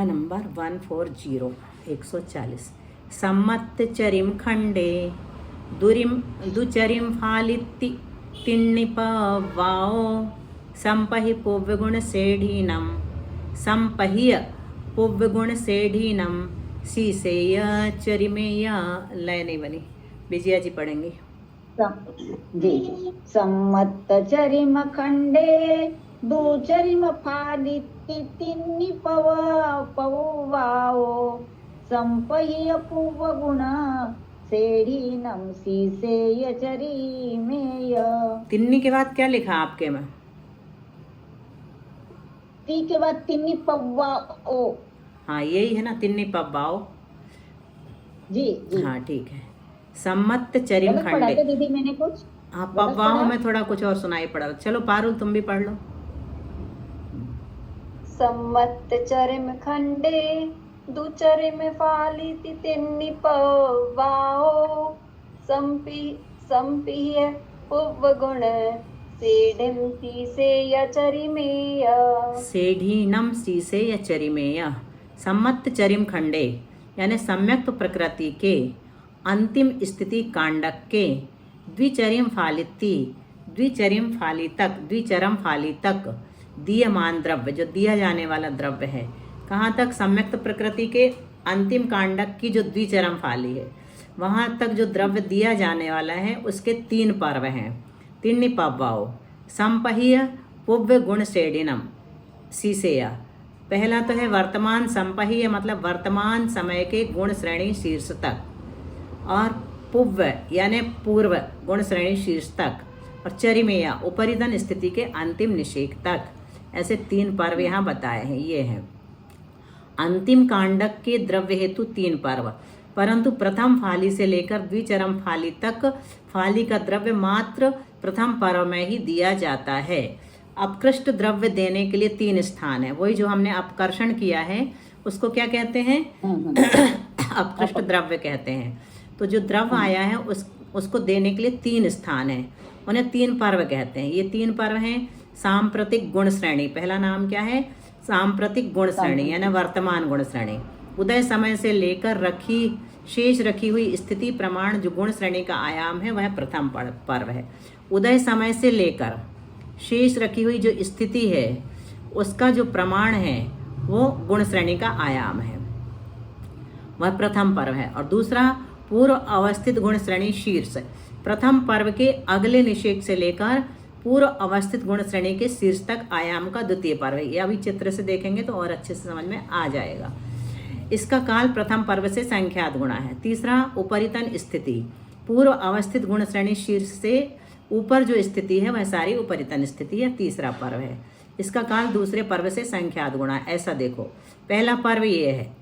Number 140 140 सम्मत्चरिं खंडे दुरिम दुचरिं फालिति तिन्निपवाओ संपहि पुव्यगुणसेढीनं संपह्य पुव्यगुणसेढीनं सीसेय चरिमेय। लय नहीं बनी, विजया जी पढ़ेंगी। जी सम्मत्चरिम खंडे दुचरिम फालिति तिन्निपवाओ संपह्य पुव्यगुण सेढ़ीनम सीसेय चरिमेय। तिन्नी के बाद क्या लिखा आपके में? ती के बाद तिन्निपवाओ। हाँ यही है ना, तिन्निपवाओ। जी जी हाँ ठीक है। सम्मत चरिम गलत पढ़ा खंडे। क्या दीदी मैंने कुछ? हाँ पव्वाओं में थोड़ा कुछ और सुनाई पड़ा। चलो पारुल तुम भी पढ़ लो। सम्मत्चरिम खंडे दुचरिम फालिति तिन्निपवाओ संपिह्य पुव्यगुण सेढीनं सीसेय चरिमेय। सेढ़ीनम सीसेय चरिमेय। सम्मत चरिम खंडे यानी सम्यक्त प्रकृति के अंतिम स्थिति कांडक के द्विचरिम फालितक दीयमान द्रव्य, जो दिया जाने वाला द्रव्य है। कहाँ तक? सम्यक्त प्रकृति के अंतिम कांडक की जो द्विचरम फाली है वहाँ तक जो द्रव्य दिया जाने वाला है उसके 3 पर्व हैं। तिन्निपवाओ संपह्य पुव्य गुण सेढ़ीनम सीसेया। पहला तो है वर्तमान संपह्य, मतलब वर्तमान समय के गुण श्रेणी शीर्ष तक, और पुव्य यानी पूर्व गुण श्रेणी शीर्ष तक, और चरिमेया उपरितन स्थिति के अंतिम निषेक तक। ऐसे 3 पर्व यहाँ बताए हैं। ये हैं अंतिम कांडक के द्रव्य हेतु 3 पर्व, परंतु प्रथम फाली से लेकर द्विचरम फाली तक फाली का द्रव्य मात्र प्रथम पर्व में ही दिया जाता है। अपकृष्ट द्रव्य देने के लिए 3 स्थान है। वही जो हमने अपकर्षण किया है उसको क्या कहते हैं? अपकृष्ट द्रव्य कहते हैं। तो जो द्रव्य आया है उसको देने के लिए 3 स्थान है, उन्हें 3 पर्व कहते हैं। ये 3 पर्व हैं सांप्रतिक गुण श्रेणी। पहला नाम क्या है? सांप्रतिक गुण श्रेणी यानी वर्तमान गुण श्रेणी। उदय समय से लेकर शेष रखी हुई स्थिति प्रमाण जो गुण श्रेणी का आयाम है वह प्रथम पर्व है। उदय समय से लेकर शेष रखी हुई जो स्थिति है उसका जो प्रमाण है वो गुण श्रेणी का आयाम है, वह प्रथम पर्व है। और दूसरा पूर्व अवस्थित गुण श्रेणी शीर्ष, प्रथम पर्व के अगले निषेक से लेकर पूर्व अवस्थित गुण श्रेणी के शीर्ष तक आयाम का द्वितीय पर्व है। यह अभी चित्र से देखेंगे तो और अच्छे से समझ में आ जाएगा। इसका काल प्रथम पर्व से संख्यात गुणा है। तीसरा उपरितन स्थिति, पूर्व अवस्थित गुण श्रेणी शीर्ष से ऊपर जो स्थिति है वह सारी उपरितन स्थिति है, तीसरा पर्व है। इसका काल दूसरे पर्व से संख्यात गुणा है। ऐसा देखो, पहला पर्व ये है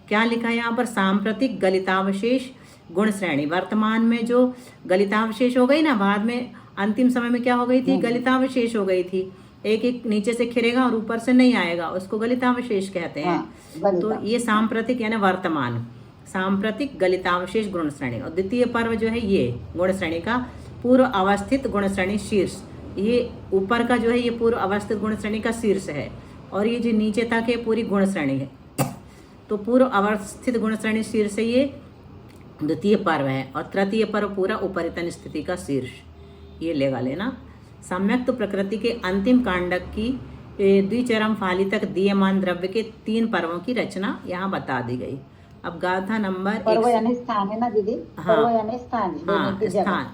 क्या लिखा है यहाँ पर? सांप्रतिक गलितावशेष गुण श्रेणी। वर्तमान में जो गलितावशेष हो गई ना, बाद में अंतिम समय में क्या हो गई थी? गलितावशेष हो गई थी। एक एक नीचे से खिरेगा और ऊपर से नहीं आएगा, उसको गलितावशेष कहते हैं। तो ये सांप्रतिक यानी वर्तमान, सांप्रतिक गलितावशेष गुण श्रेणी। और द्वितीय पर्व जो है ये गुण श्रेणी का पूर्व अवस्थित गुण श्रेणी शीर्ष। ये ऊपर का जो है ये पूर्व अवस्थित गुण श्रेणी का शीर्ष है, और ये जो नीचे तक है पूरी गुण श्रेणी है। तो पूर्व अवस्थित गुण श्रेणी शीर्ष से ये द्वितीय पर्व है, और तृतीय पर्व पूरा उपरितन स्थिति का शीर्ष। ये लेगा लेना। सम्यक्त प्रकृति के अंतिम कांडक की द्विचरम फाली तक दीयमान द्रव्य के 3 पर्वों की रचना यहाँ बता दी गई। अब गाथा नंबर पर्व यानी स्थान है ना दीदी? पर्व यानी स्थान। हाँ स्थान,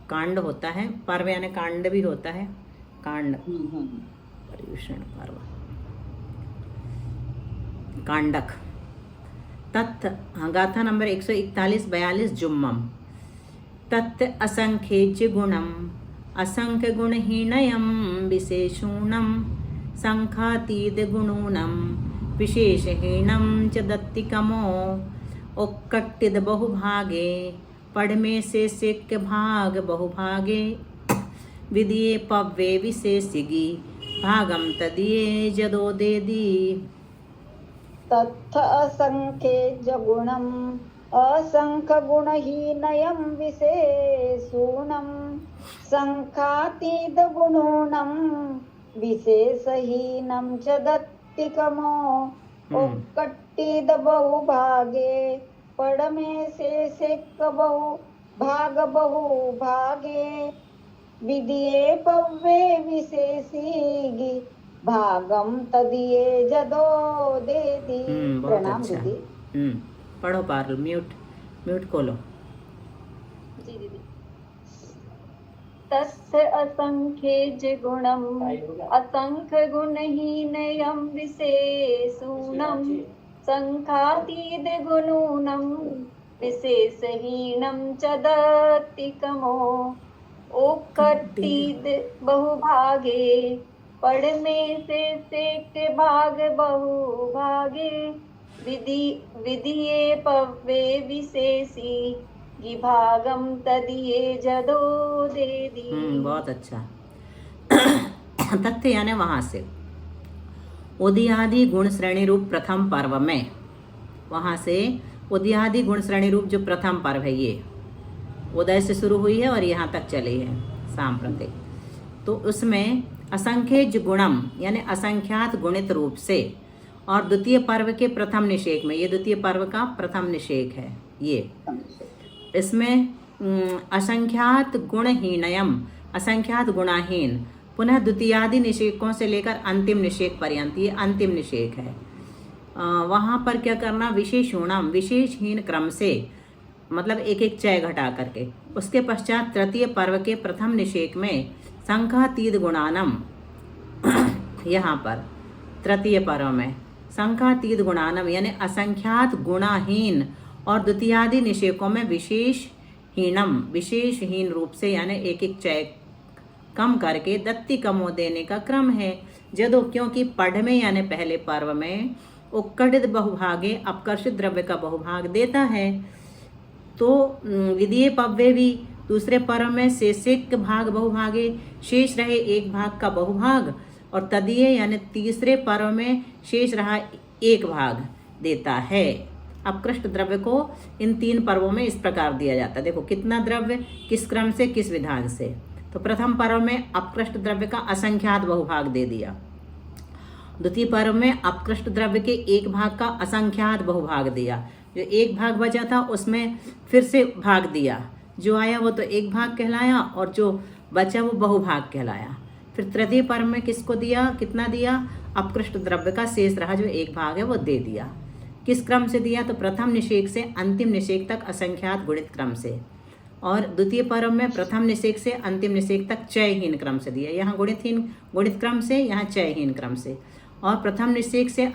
कांड होता है, पर्व यानी कांड भी होता है। कांड पर्यूषण पर्व कांडक। तत् गाथा नंबर 141-42 जुम्मम। तत् असंख्येज्य गुणम असंख्य गुणहीनयम विशेषूणम संखातीत गुणूनम विशेषहीनम च दत्तिकमो ओक्कट्टिद बहुभागे पढ़मे से सेक्य भाग बहुभागे विदिये पव्ये विशेषिगी भागम तदिये जदो देदी। तत्थ असंख्य गुणम असंख्य गुणहीनयम विशेषूणम संखातीत गुणूनम विशेषहीनम च तदत्तिकमो उक्कट्टिद बहुभागे पडमे सेक बहुभागे विदिये पव्वे विशेषीगी भागम तदिये जदो देदी। बहुत प्रणाम अच्छा। दीदी। पढ़ो पारुल, म्यूट खोलो। जी दीदी। तस्य असंख्ये गुणम् असंख्य गुणहीनयं विशेषूणं संख्यातीत गुणूनं विशेषहीनं च दत्तिकमो ओक्कट्टिद बहुभागे पढ़मे से भाग बहुभागे विधिये पव्वे विशेषी भागम तदिये जदो देदी। बहुत अच्छा। तथ्य यानी वहां से उदयादि गुण श्रेणी रूप प्रथम पर्व में, वहां से उदयादि गुण श्रेणी रूप जो प्रथम पर्व है, ये उदय से शुरू हुई है और यहाँ तक चली है सांप्रतिक। तो उसमें असंख्य गुणम यानी असंख्यात गुणित रूप से, और द्वितीय पर्व के प्रथम निषेक में, ये द्वितीय पर्व का प्रथम निषेक है ये, इसमें असंख्यात गुणहीनयम असंख्यात गुणाहीन, पुनः द्वितीयादि निषेकों से लेकर अंतिम निषेक पर्यंत, ये अंतिम निषेक है। वहाँ पर क्या करना, विशेषूणम विशेषहीन क्रम से, मतलब एक एक चय घटा करके। उसके पश्चात तृतीय पर्व के प्रथम निषेक में संख्यातीत गुणानम, यहाँ पर तृतीय पर्व में संख्यातीत गुणानम यानी असंख्यात गुणाहीन, और द्वितीयादि निषेकों में विशेषहीनम विशेषहीन रूप से यानी एक एक चय कम करके दत्तिकमो देने का क्रम है। जदो क्योंकि पढ़ में यानी पहले पर्व में उक्कटित बहुभागे अपकर्षित द्रव्य का बहुभाग देता है, तो विधीय पव्वे भी दूसरे पर्व में शेषिक भाग बहुभागे शेष रहे एक भाग का बहुभाग, और तदीय यानी तीसरे पर्व में शेष रहा एक भाग देता है। अपकृष्ट द्रव्य को इन तीन पर्वों में इस प्रकार दिया जाता है। देखो कितना द्रव्य किस क्रम से किस विधान से। तो प्रथम पर्व में अपकृष्ट द्रव्य का असंख्यात बहुभाग दे दिया, द्वितीय पर्व में अपकृष्ट द्रव्य के एक भाग का असंख्यात बहुभाग दिया, जो एक भाग बचा था उसमें फिर से भाग दिया, जो आया वो तो एक भाग कहलाया और जो बचा वो बहुभाग कहलाया। फिर तृतीय पर्व में किसको दिया, कितना दिया, अपकृष्ट द्रव्य का शेष रहा जो एक भाग है वो दे दिया। किस क्रम से दिया, तो प्रथम निषेक से अंतिम निषेक तक असंख्यात गुणित क्रम से, और द्वितीय पर्व में प्रथम निषेक से अंतिम निषेक तक चयहीन क्रम से दिया। यहाँ गुणित क्रम से, यहाँ चयहीन क्रम से, और प्रथम निषेक से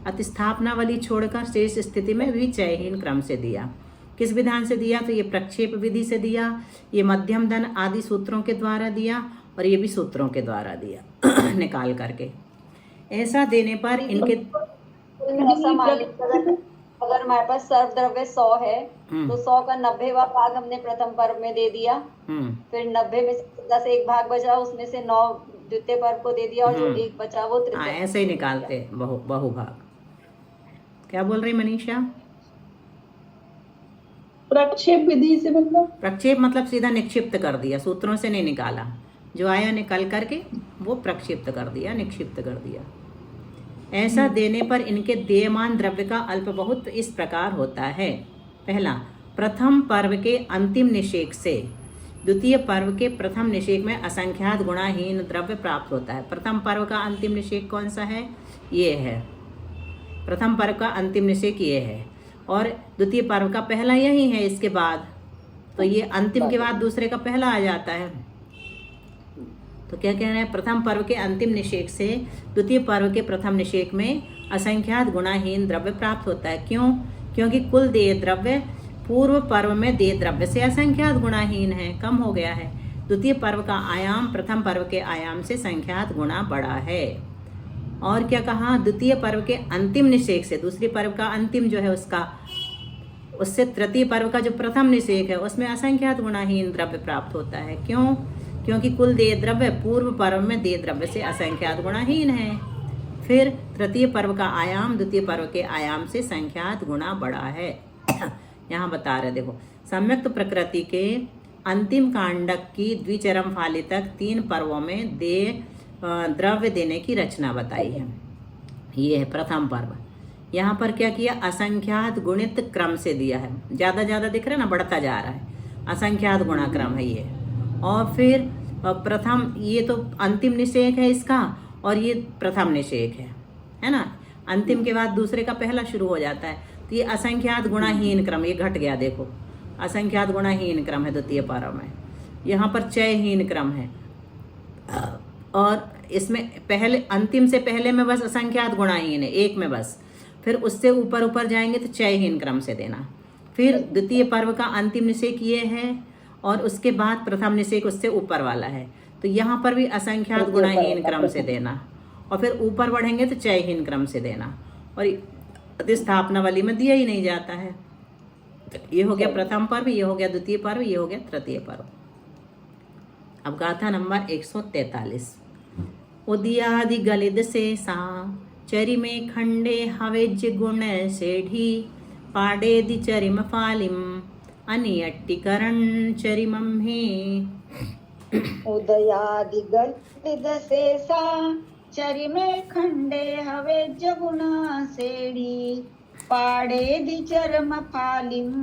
अतिस्थापना वाली छोड़कर शेष स्थिति में भी चयहीन क्रम से दिया। किस विधान से दिया, तो ये प्रक्षेप विधि से दिया, ये मध्यम धन आदि सूत्रों के द्वारा दिया, और ये भी सूत्रों के द्वारा दिया निकाल करके। ऐसा देने पर इनके ऐसा मान लीजिए अगर हमारे पास सर्व द्रव्य 100 है तो 100 का 90वां भाग हमने प्रथम पर्व में दे दिया, फिर 90 में से 10 एक भाग बचा, उसमें से 9 द्वितीय पर्व को दे दिया, और जो एक बचा वो तृतीय। ऐसे ही निकालते बहुभाग। क्या बोल रही मनीषा? प्रक्षेप विधि से मतलब, प्रक्षेप मतलब सीधा निक्षिप्त कर दिया, सूत्रों से नहीं निकाला, जो आया निकल करके वो प्रक्षिप्त कर दिया, निक्षिप्त कर दिया। ऐसा देने पर इनके देयमान द्रव्य का अल्प बहुत इस प्रकार होता है। पहला, प्रथम पर्व के अंतिम निषेक से द्वितीय पर्व के प्रथम निषेक में असंख्यात गुणाहीन द्रव्य प्राप्त होता है। प्रथम पर्व का अंतिम निषेक कौन सा है, ये है, प्रथम पर्व का अंतिम निषेक ये है, और द्वितीय पर्व का पहला यही है इसके बाद, तो ये अंतिम के बाद दूसरे का पहला आ जाता है। तो क्या कह रहे हैं, प्रथम पर्व के अंतिम निषेक से द्वितीय पर्व के प्रथम निषेक में असंख्यात गुणाहीन द्रव्य प्राप्त होता है। क्यों? क्योंकि कुल देय द्रव्य पूर्व पर्व में देय द्रव्य से असंख्यात गुणाहीन है, कम हो गया है। द्वितीय पर्व का आयाम प्रथम पर्व के आयाम से संख्यात गुणा बड़ा है। और क्या कहा, द्वितीय पर्व के अंतिम निषेक से, दूसरी पर्व का अंतिम जो है उससे तृतीय पर्व का जो प्रथम निषेक है उसमें असंख्यात गुणाहीन द्रव्य प्राप्त होता है। क्यों? क्योंकि कुल देय द्रव्य पूर्व पर्व में देय द्रव्य से असंख्यात गुणाहीन है। फिर तृतीय पर्व का आयाम द्वितीय पर्व के आयाम से संख्यात गुणा बड़ा है। यहाँ बता रहे, देखो, सम्यक्त प्रकृति के अंतिम कांडक की द्विचरम फाली तक 3 पर्वों में देय द्रव्य देने की रचना बताई है। ये है प्रथम पर्व। यहाँ पर क्या किया, असंख्यात गुणित क्रम से दिया है, ज़्यादा ज़्यादा दिख रहा है ना, बढ़ता जा रहा है, असंख्यात गुणा क्रम है ये। और फिर प्रथम, ये तो अंतिम निषेक है इसका, और ये प्रथम निषेक है ना। अंतिम के बाद दूसरे का पहला शुरू हो जाता है, तो ये असंख्यात गुणाहीन क्रम, ये घट गया देखो, असंख्यात गुणाहीन क्रम है द्वितीय पर्व में। यहाँ पर चयहीन क्रम है, और इसमें पहले अंतिम से पहले में बस असंख्यात गुणाहीन है, एक में बस, फिर उससे ऊपर ऊपर जाएंगे तो चयहीन क्रम से देना। फिर द्वितीय पर्व का अंतिम निषेक ये है, और उसके बाद प्रथम निषेक उससे ऊपर वाला है, तो यहाँ पर भी असंख्यात गुणाहीन क्रम से देना, और फिर ऊपर बढ़ेंगे तो चयहीन क्रम से देना, और प्रतिस्थापना वाली में दिया ही नहीं जाता है। ये हो गया प्रथम पर्व, ये हो गया द्वितीय पर्व, ये हो गया तृतीय पर्व। अब गाथा नंबर 143। उदियादि गलिद से सा चरिमे खंडे हवेज गुण सेढ़ी पाडे दि चरिम फालिम अनियट्टिकरण चरिमं हे। उदयादि गलिद शेषा चरिमे खंडे हवे जगुना सेड़ी पाड़े दि चरम फालिम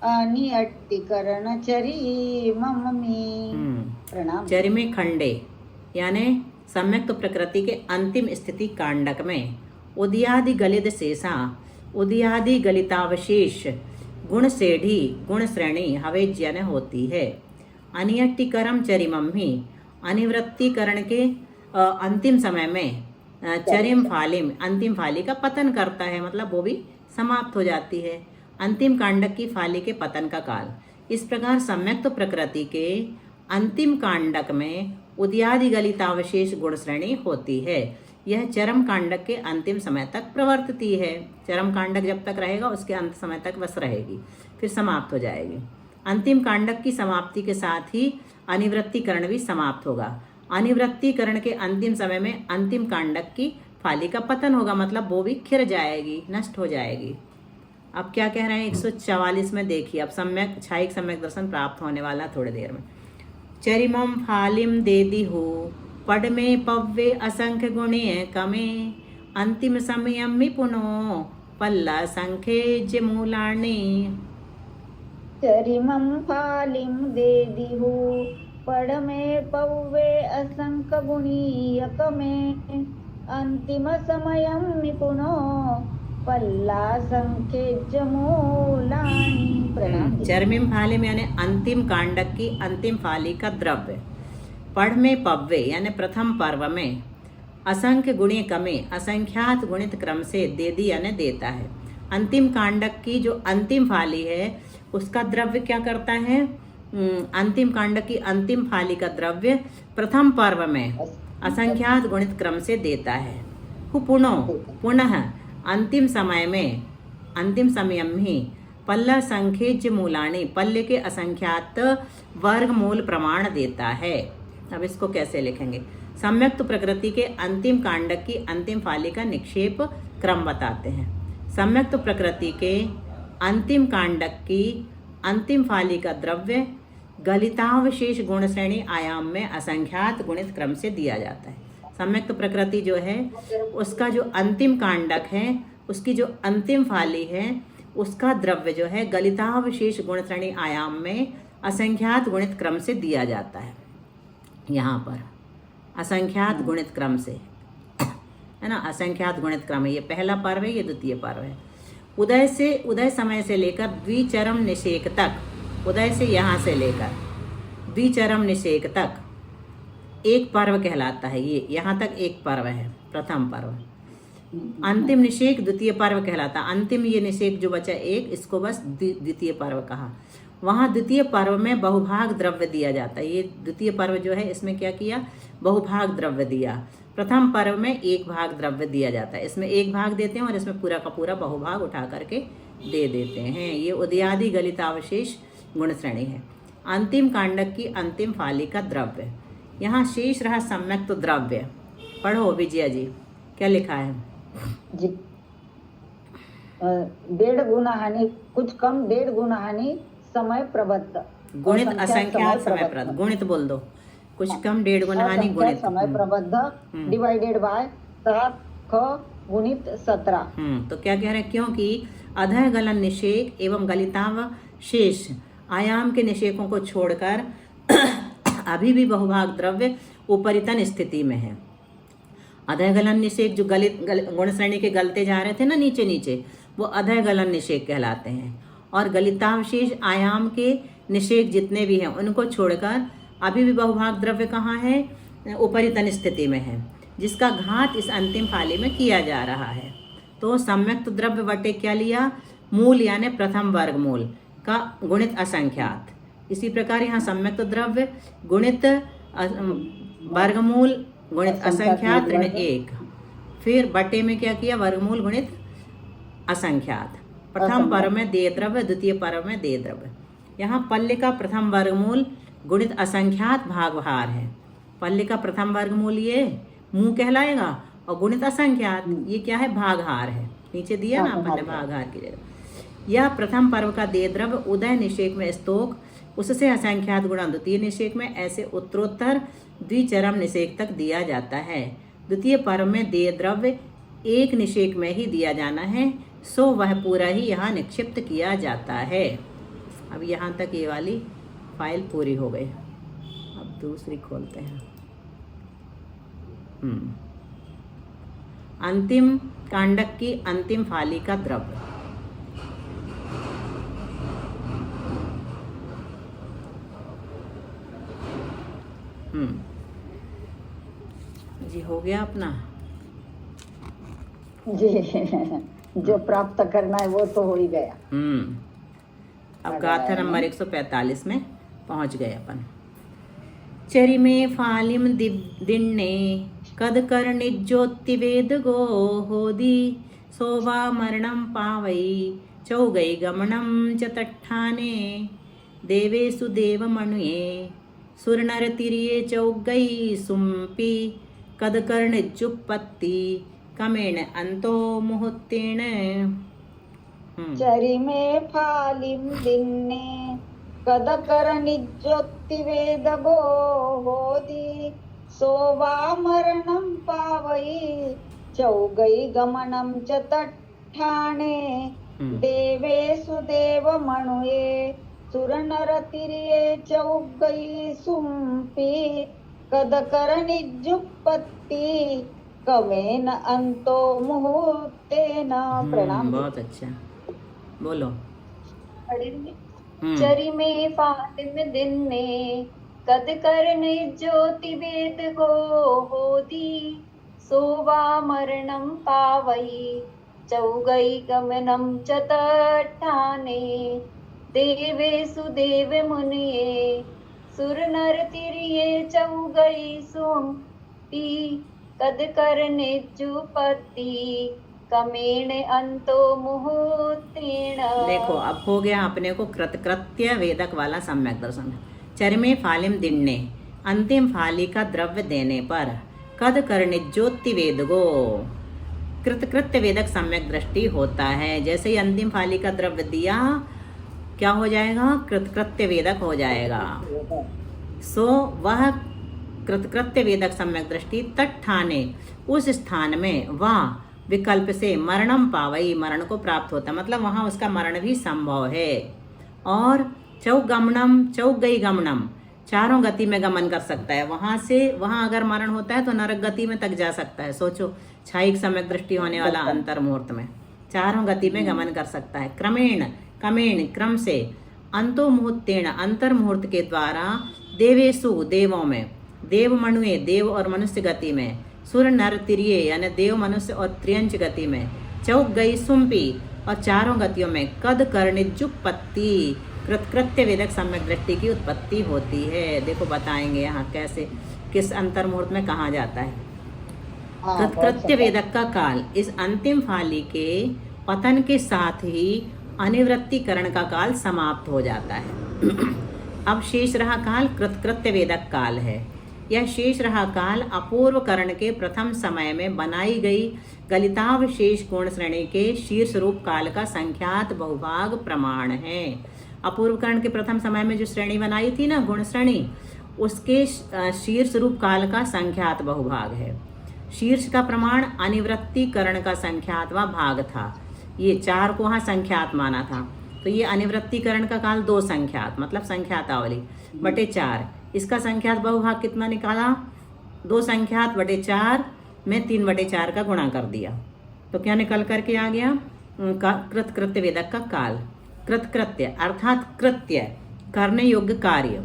अनियट्टिकरण चरिमं मे। प्रणाम। चरिमे खंडे यानी सम्यक्त प्रकृति के अंतिम स्थिति कांडक में उदयादि गलित शेषा, उदयादि गलितावशेष गुण सेढ़ी गुण श्रेणी हवेज यानी होती है। अनियट्टिकरम चरिमं ही, अनिवृत्तिकरण के अंतिम समय में चरिम फालिम, अंतिम फाली का पतन करता है, मतलब वो भी समाप्त हो जाती है, अंतिम कांडक की फाली के पतन का काल। इस प्रकार सम्यक्त प्रकृति के अंतिम कांडक में उदयादि गलितावशेष गुण श्रेणी होती है। यह चरम कांडक के अंतिम समय तक प्रवर्तती है। चरम कांडक जब तक रहेगा उसके अंत समय तक बस रहेगी, फिर समाप्त हो जाएगी। अंतिम कांडक की समाप्ति के साथ ही अनिवृत्तिकरण भी समाप्त होगा। अनिवृत्तिकरण के अंतिम समय में अंतिम कांडक की फाली का पतन होगा, मतलब वो भी खिर जाएगी, नष्ट हो जाएगी। अब क्या कह रहे हैं 144 में देखिए, अब सम्यक छायिक सम्यक दर्शन प्राप्त होने वाला थोड़ी देर में। चरिमं फालिम देदी हो पड में पव्वे असंख्य गुणे कमे अंतिम समयम पुनो पल्ला संख्ये ज मूलाने। चरिमं फालिम देदी हो पड में पव्वे असंख्य गुणीयक में अंतिम समयम निपुणो पल्ला संख्ये ज मूलानि। प्रणाम। चरमिम फालिम यानी अंतिम कांडक की अंतिम फाली का द्रव्य। पढ़ में पव्वे यानी प्रथम पर्व में असंख्य गुणे कमे असंख्यात गुणित क्रम से देदी यानी देता है। अंतिम कांडक की जो अंतिम फाली है उसका द्रव्य क्या करता है, अंतिम कांडक की अंतिम फाली का द्रव्य प्रथम पर्व में असंख्यात गुणित क्रम से देता है। पुनः अंतिम समय में, अंतिम समय में ही पल्ला संख्यज मूलानी पल्ले के असंख्यात वर्गमूल प्रमाण देता है। अब इसको कैसे लिखेंगे, सम्यक्त प्रकृति के अंतिम कांडक की अंतिम फाली का निक्षेप क्रम बताते हैं। सम्यक्त प्रकृति के अंतिम कांडक की अंतिम फाली का द्रव्य गलितावशेष गुण श्रेणी आयाम में असंख्यात गुणित क्रम से दिया जाता है। सम्यक्त प्रकृति जो है उसका जो अंतिम कांडक है, उसकी जो अंतिम फाली है, उसका द्रव्य जो है गलितावशेष गुण श्रेणी आयाम में असंख्यात गुणित क्रम से दिया जाता है। यहाँ पर असंख्यात गुणित क्रम से है ना, असंख्यात गुणित क्रम है। ये पहला पर्व है, ये द्वितीय पर्व है। उदय समय से लेकर द्विचरम निषेक तक, उदय से यहाँ से लेकर द्विचरम निषेक तक एक पर्व कहलाता है। ये यहाँ तक एक पर्व है, प्रथम पर्व। अंतिम निषेक द्वितीय पर्व कहलाता। अंतिम ये निषेक जो बचा एक, इसको बस द्वितीय पर्व कहा। वहाँ द्वितीय पर्व में बहुभाग द्रव्य दिया जाता है। ये द्वितीय पर्व जो है इसमें क्या किया, बहुभाग द्रव्य दिया। प्रथम पर्व में एक भाग द्रव्य दिया जाता है, इसमें एक भाग देते हैं और इसमें पूरा का पूरा बहुभाग उठा करके दे देते हैं। ये उदयादि गलितावशेष गुण श्रेणी है। अंतिम कांडक की अंतिम फाली का द्रव्य। यहाँ शेष रहा सम्यक्त द्रव्य। पढ़ो विजया जी, क्या लिखा है जी। 1.5 गुना हानि, कुछ कम 1.5 गुना हानि समय प्रबद्ध गुणित असंख्यात समय प्रबद्ध। गुणित बोल दो, कुछ कम 1.5 गुना हानि गुणित समय प्रबद्ध डिवाइडेड बाय 7 ख गुणित 17। तो क्या कह रहे हैं, क्योंकि अधः गलन निषेक एवं गलितावशेष आयाम के निषेकों को छोड़कर अभी भी बहुभाग द्रव्य उपरितन स्थिति में है। अधः गलन निषेक जो गुण श्रेणी के गलते जा रहे थे ना नीचे नीचे, वो अधः गलन निषेक कहलाते हैं। और गलितावशेष आयाम के निषेक जितने भी हैं उनको छोड़कर अभी भी बहुभाग द्रव्य कहाँ है, उपरितन स्थिति में है, जिसका घात इस अंतिम फाली में किया जा रहा है। तो सम्यक्त द्रव्य बटे क्या लिया, मूल यानी प्रथम वर्गमूल का गुणित असंख्यात। इसी प्रकार यहाँ सम्यक्त द्रव्य गुणित वर्गमूल गुणित असंख्यात ऋण 1, फिर बटे में क्या किया, वर्गमूल गुणित असंख्यात। प्रथम पर्व में देय द्रव्य, द्वितीय पर्व में देय द्रव्य। यहाँ पल्ले का प्रथम वर्गमूल गुणित असंख्यात भागहार है। पल्ले का प्रथम वर्गमूल ये मुंह कहलाएगा और गुणित असंख्यात ये क्या है, भागहार है। नीचे दिया ना पल्ले भागहार की जगह। यह प्रथम पर्व का देय द्रव्य उदय निषेक में स्तोक, उससे असंख्यात गुणा द्वितीय निषेक में, ऐसे उत्तरोत्तर द्विचरम निषेक तक दिया जाता है। द्वितीय पर्व में देय द्रव्य एक निषेक में ही दिया जाना है, सो वह पूरा ही यहाँ निक्षिप्त किया जाता है। अब यहाँ तक ये वाली फाइल पूरी हो गई। अब दूसरी खोलते हैं। अंतिम कांडक की अंतिम फाली का द्रव्य। जी हो गया अपना जी। जो प्राप्त करना है वो तो हो ही गया। अब गाथा नंबर 145 में पहुंच गए अपन। चरिमे फालिम दिन्ने कद कर निज्योतिवेद गो होदी सोवा मरणम पावई चौगई गमनम च तट्ठाने देवेसु देव मनुये सुरनर तिरिये चौगई सुम्पी कद कर निजुपत्ति कमेण अंतो मुहूर्तेण। चरिमे फालिम दिन्ने कद कर निज्योतिवेद गो होदी सोवा मरणं पावई चौगई गमनं च तट्ठाणे देवेषु देवमनुये सुरनरतिर्ये चौगई सुम्पी कद कर निजुपत्ति कमेन अंतो मुहूर्तेन। प्रणाम। बहुत अच्छा, बोलो। चरिमे फालिम दिन्ने कद करने ज्योति वेद गो होदी सोवा मरणं पावई चौगई गमनं च तट्ठाने देवेषु देव मुनिये सुर नर तिर्ये चौगई सुम्पी कद करने जुपति कमेण अंतो मुहूर्तेण। देखो अब हो गया अपने को कृतकृत्य वेदक वाला सम्यक दर्शन। चरमे फालिम दिन्ने अंतिम फाली का द्रव्य देने पर कद करने ज्योति वेदगो कृतकृत्य वेदक सम्यक दृष्टि होता है। जैसे ही अंतिम फाली का द्रव्य दिया क्या हो जाएगा, कृतकृत्य वेदक हो जाएगा। सो वह कृतकृत्य वेदक सम्यक दृष्टि तट्ठाने उस स्थान में वह विकल्प से मरणम पावई मरण को प्राप्त होता, मतलब वहाँ उसका मरण भी संभव है। और चौगमनम चौगई गमनम चारों गति में गमन कर सकता है। वहाँ से वहाँ अगर मरण होता है तो नरक गति में तक जा सकता है। सोचो छायिक सम्यक दृष्टि होने वाला अंतर मुहूर्त में चारों गति में गमन कर सकता है। क्रमेण कमेण क्रम से अंतो मुहूर्तेण अंतर मुहूर्त के द्वारा देवेशु देवों में देव मनुए देव और मनुष्य गति में सुर नर तिर्ये यानी देव मनुष्य और त्रियंच गति में चौक गई सुम्पी और चारों गतियों में कद कर्णिजुपत्ति कृतकृत्य वेदक सम्यक दृष्टि की उत्पत्ति होती है। देखो बताएंगे यहाँ कैसे किस अंतर मुहूर्त में कहाँ जाता है। कृतकृत्य वेदक का काल इस अंतिम फाली के पतन के साथ ही अनिवृत्तिकरण का काल समाप्त हो जाता है। अब शेष रहा काल कृतकृत्य वेदक काल है। यह शेष रहा काल अपूर्व करण के प्रथम समय में बनाई गई गलितावशेष गुण श्रेणी के शीर्ष रूप काल का संख्यात बहुभाग प्रमाण है। अपूर्व करण के प्रथम समय में जो श्रेणी बनाई थी ना गुण श्रेणी, उसके शीर्ष रूप काल का संख्यात बहुभाग है। शीर्ष का प्रमाण अनिवृत्तीकरण का संख्यातवा भाग था। ये 4 को वहाँ संख्यात माना था, तो ये अनिवृत्तीकरण का काल 2 संख्यात मतलब संख्यातावली बटे 4। इसका संख्यात बहुभाग कितना निकाला? 2 संख्यात बटे 4 में 3/4 का गुणा कर दिया, तो क्या निकल करके आ गया? कृतकृत्य वेदक का काल। कृतकृत्य अर्थात कृत्य करने योग्य कार्य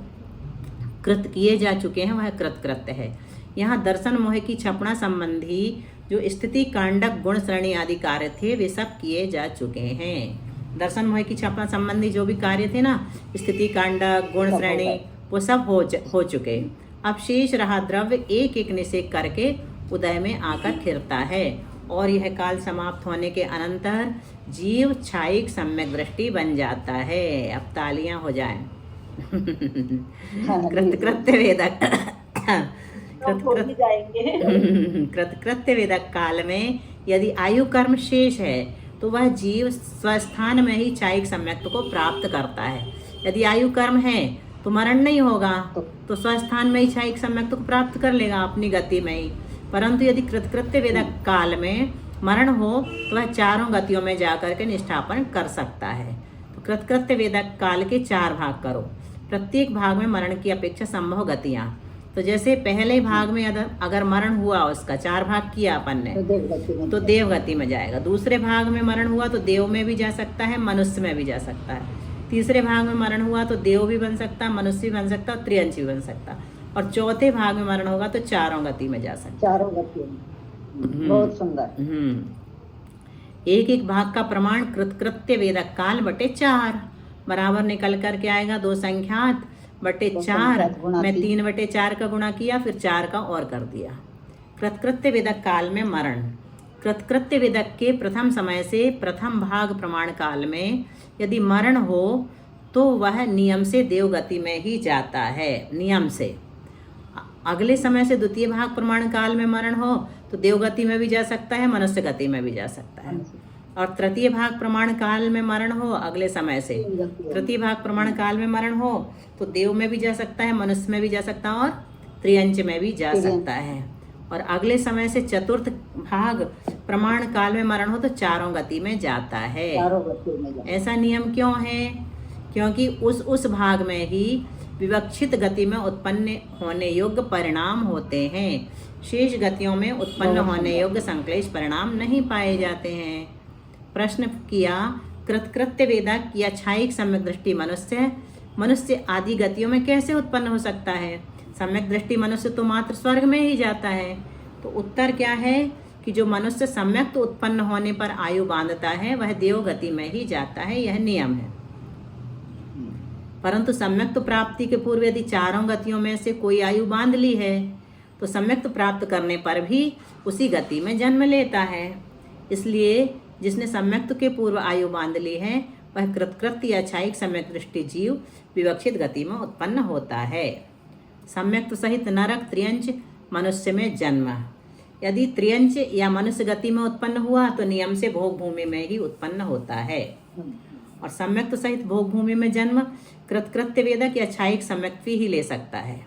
कृत किए जा चुके हैं, वह कृतकृत्य है। यहाँ दर्शन मोह की छपना संबंधी जो स्थिति कांडक गुण श्रेणी आदि कार्य थे वे सब किए जा चुके हैं। दर्शन मोह की छपना संबंधी जो भी कार्य थे ना, स्थिति कांडक गुण श्रेणी, वो सब हो चुके। अब शेष रहा द्रव्य एक एक निषेक करके उदय में आकर खिरता है, और यह काल समाप्त होने के अनंतर जीव छायिक सम्यक दृष्टि बन जाता है। अब तालियां हो जाएं। कृतकृत्य वेदक कृतकृत्य वेदक काल में यदि आयु कर्म शेष है तो वह जीव स्वस्थान में ही छायिक सम्यक्त्व को प्राप्त करता है। यदि आयु कर्म है तो मरण नहीं होगा, तो स्वस्थान में ही छायिक सम्यक्त्व को प्राप्त कर लेगा अपनी गति में ही। परंतु यदि कृतकृत्य वेदक काल में मरण हो तो वह 4 गतियों में जाकर के निष्ठापन कर सकता है। तो कृतकृत्य वेदक काल के 4 भाग करो, प्रत्येक भाग में मरण की अपेक्षा संभव गतियाँ। तो जैसे पहले भाग में अगर मरण हुआ, उसका 4 भाग किया अपन ने, तो देव गति में जाएगा। दूसरे भाग में मरण हुआ तो देव में भी जा सकता है, मनुष्य में भी जा सकता है। तीसरे भाग में मरण हुआ तो देव भी बन सकता, मनुष्य भी बन सकता, त्रियंच भी बन सकता। और चौथे भाग में मरण होगा तो 4 गति में जा सकता। 4 गति में। बहुत सुंदर। एक एक भाग का प्रमाण कृतकृत्य वेदक काल बटे 4 बराबर निकल करके आएगा। 2 संख्यात बटे 4 में 3/4 का गुणा किया, फिर 4 का और कर दिया। कृतकृत्य वेदक काल में मरण। कृतकृत्य वेदक के प्रथम समय से प्रथम भाग प्रमाण काल में यदि मरण हो तो वह नियम से देवगति में ही जाता है। नियम से अगले समय से द्वितीय भाग प्रमाण काल में मरण हो तो देवगति में भी जा सकता है, मनुष्य गति में भी जा सकता है। और तृतीय भाग प्रमाण काल में मरण हो अगले समय से, तृतीय भाग प्रमाण काल में मरण हो तो देव में भी जा सकता है, मनुष्य में भी जा सकता है, और त्रियंच में भी जा सकता है। और अगले समय से चतुर्थ भाग प्रमाण काल में मरण हो तो 4 गति में जाता है। ऐसा नियम क्यों है? क्योंकि उस भाग में ही विवक्षित गति में उत्पन्न होने योग्य परिणाम होते हैं। शेष गतियों में उत्पन्न होने योग्य संक्लेश परिणाम नहीं पाए जाते हैं। प्रश्न किया, कृतकृत्य वेदक या छायिक सम्यक दृष्टि मनुष्य आदि गतियों में कैसे उत्पन्न हो सकता है? सम्यक दृष्टि मनुष्य तो मात्र स्वर्ग में ही जाता है। तो उत्तर क्या है कि जो मनुष्य सम्यक उत्पन्न होने पर आयु बांधता है वह देव गति में ही जाता है, यह नियम है। परंतु सम्यक्त प्राप्ति के पूर्व यदि 4 गतियों में से कोई आयु बांध ली है तो सम्यक्त प्राप्त करने पर भी उसी गति में जन्म लेता है। इसलिए जिसने सम्यक्त के पूर्व आयु बांध ली है वह कृतकृत्य या छायिक सम्यक दृष्टि जीव विवक्षित गति में उत्पन्न होता है। सम्यक्त सहित नरक त्रियंच मनुष्य में जन्म। यदि त्रियंच या मनुष्य गति में उत्पन्न हुआ तो नियम से भोग भूमि में ही उत्पन्न होता है। और सम्यक्त सहित भोग भूमि में जन्म कृतकृत्य वेदक या छायिक सम्यक्ति ही ले सकता है।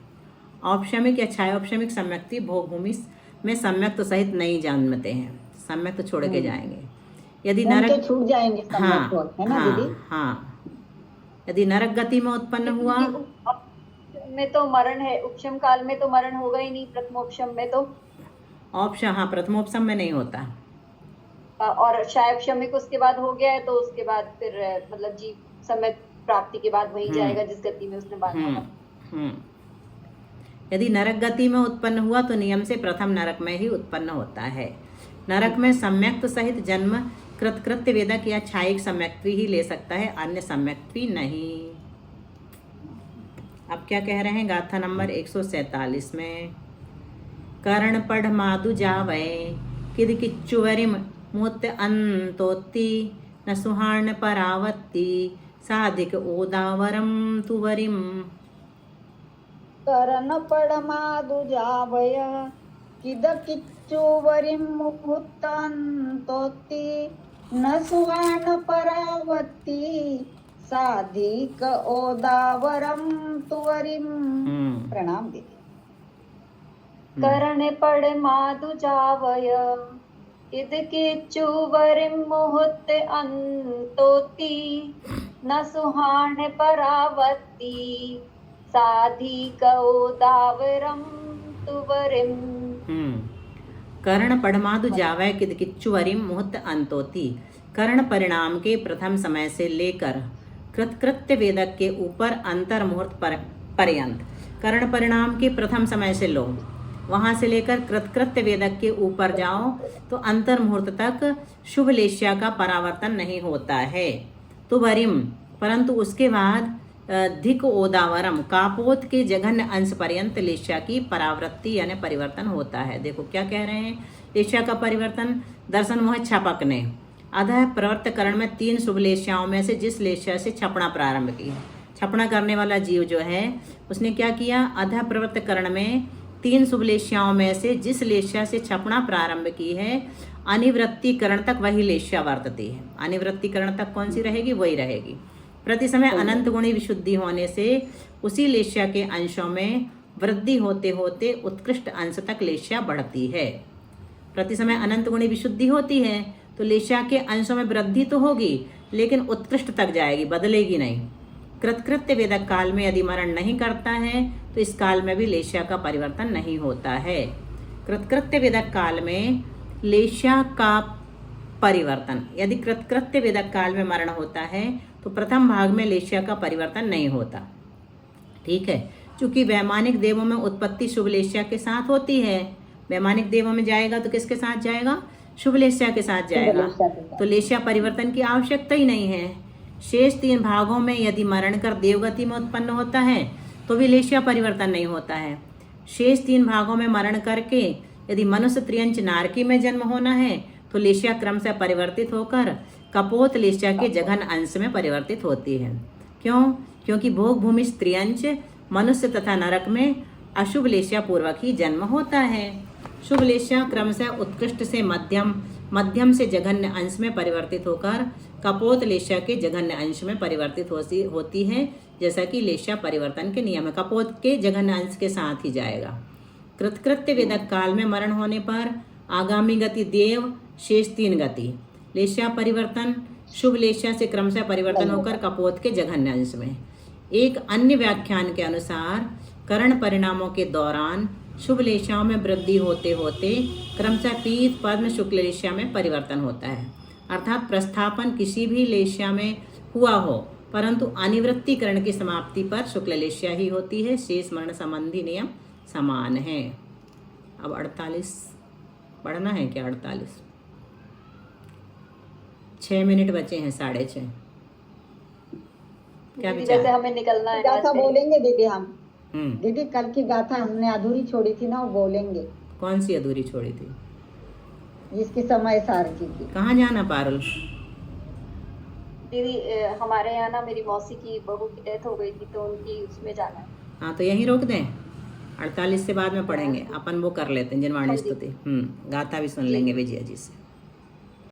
औपशमिक या छायोपशमिक सम्यक्ति भोग भूमि में सम्यक्त सहित नहीं जन्मते हैं, सम्यक्त छोड़ के जाएंगे। यदि नरक तो छूट जाएंगे, है ना दीदी? हाँ, यदि नरक गति में उत्पन्न हुआ में तो मरण है, उपशम काल में तो मरण होगा ही नहीं, प्रथमोपशम में तो प्रथमोपशम में नहीं होता। और शायोपशमिक उसके बाद हो गया है तो उसके बाद फिर मतलब जीव समय प्राप्ति के बाद वही जाएगा जिस गति में उसने बांधा। यदि नरक गति में उत्पन्न हुआ तो नियम से प्रथम नरक में ही उत्पन्न होता है। नरक में सम्यक्त सहित जन्म कृतकृत्य वेदक या छायिक सम्यक्ति ही ले सकता है, अन्य सम्यक्ति नहीं। अब क्या कह रहे हैं गाथा नंबर 147 में, कर्ण पढ़ मादु जावै किद किच्चुवरिम मूत अंतोत्ति न सुहार्ण परावत्ति साधिक ओदावरम तुवरिम। कर्ण पढ़ मादु जावय किद किच्चुवरिम मूत अंतोत्ति न सुहार्ण परावत्ति साधिक ओदावरम तुवरिम। प्रणाम दीदी। करण पड़ माधु जावय इद किच्चुवरिम मुहुत अंतोति न सुहाण परावती साधी कौदावरम तुवरिम। कर्ण पड़मादु जावय किद किच्चुवरिम मुहुत अंतोति। कर्ण परिणाम के प्रथम समय से लेकर कृतकृत्य वेदक के ऊपर अंतर मुहूर्त पर्यंत। कर्ण परिणाम के प्रथम समय से लो, वहां से लेकर कृतकृत्य वेदक के ऊपर जाओ तो अंतर मुहूर्त तक शुभ लेश्या का परावर्तन नहीं होता है। तो वरिम, परंतु उसके बाद धिक ओदावरम कापोत के जघन्य अंश पर्यंत लेश्या की परावृत्ति यानी परिवर्तन होता है। देखो क्या कह रहे हैं, लेश्या का परिवर्तन दर्शन मोह छपकने अधः प्रवृत्त करण में 3 शुभ लेश्याओं में से जिस लेश्या से छपना प्रारंभ की, छपना करने वाला जीव जो है उसने क्या किया, अधः प्रवृत्त करण में 3 शुभ लेश्याओं में से जिस लेश्या से छपना प्रारंभ की है अनिवृत्तिकरण तक वही लेश्या वर्तती है। अनिवृत्तिकरण तक कौन सी रहेगी, वही रहेगी। प्रति समय अनंत गुणी विशुद्धि होने से उसी लेश्या के अंशों में वृद्धि होते होते उत्कृष्ट अंश तक लेश्या बढ़ती है। प्रति समय अनंत गुणी विशुद्धि होती है तो लेश्या के अंशों में वृद्धि तो होगी लेकिन उत्कृष्ट तक जाएगी, बदलेगी नहीं। कृतकृत्य वेदक काल में यदि मरण नहीं करता है तो इस काल में भी लेश्या का परिवर्तन नहीं होता है। कृतकृत्य वेदक काल में लेश्या का परिवर्तन, यदि कृतकृत्य वेदक काल में मरण होता है तो प्रथम भाग में लेश्या का परिवर्तन नहीं होता। ठीक है, चूंकि वैमानिक देवों में उत्पत्ति शुभ लेश्या के साथ होती है। वैमानिक देवों में जाएगा तो किसके साथ जाएगा, शुभ लेश्या के साथ जाएगा, तो लेश्या परिवर्तन की आवश्यकता ही नहीं है। शेष 3 भागों में यदि मरण कर देवगति में उत्पन्न होता है तो भी लेश्या परिवर्तन नहीं होता है। शेष 3 भागों में मरण करके यदि मनुष्य त्रियंच नारकी में जन्म होना है तो लेश्या क्रम से परिवर्तित होकर कपोत लेश्या के जघन अंश में परिवर्तित होती है। क्यों, क्योंकि भोग भूमि त्रियंच मनुष्य तथा नरक में अशुभ लेश्या पूर्वक ही जन्म होता है। शुभ लेश्या क्रम से उत्कृष्ट से मध्यम, मध्यम से जघन्य अंश में परिवर्तित होकर कपोत लेश्या के जघन्य अंश में परिवर्तित होती है, जैसा कि लेश्या परिवर्तन के नियम है। कपोत के जघन्य अंश के साथ ही जाएगा। कृतकृत्य वेदक काल में मरण होने पर आगामी गति देव, शेष 3 गति। लेश्या परिवर्तन शुभ लेश्या से क्रमशः परिवर्तन होकर कपोत के जघन्य अंश में। एक अन्य व्याख्यान के अनुसार करण परिणामों के दौरान शुभ लेश्याओं में वृद्धि होते होते क्रमशः पीत पद्म शुक्ल लेश्या में परिवर्तन होता है। अर्थात प्रस्थापन किसी भी लेश्या में हुआ हो परंतु अनिवृत्तिकरण की समाप्ति पर शुक्ल लेश्या ही होती है। शेष मरण संबंधी नियम समान है। अब 48 पढ़ना है क्या, 48 6 मिनट बचे हैं, 6:30। क्या दीदी वैसे हमें निकलना है। गाथा बोलेंगे दीदी हम। दीदी कल की गाथा हमने अधूरी छोड़ी थी ना, वो बोलेंगे। कौन सी अधूरी छोड़ी थी? जिसकी समय सार जी की। कहाँ जाना पारुल? दीदी हमारे यहाँ ना मेरी मौसी की बहू की डेथ हो गई थी तो उनकी उसमें जाना है। हाँ तो यहीं रोक दें, 48 से बाद में पढ़ेंगे अपन, वो कर लेते हैं जिनवाणी स्तुति। गाथा भी सुन लेंगे विजया जी से।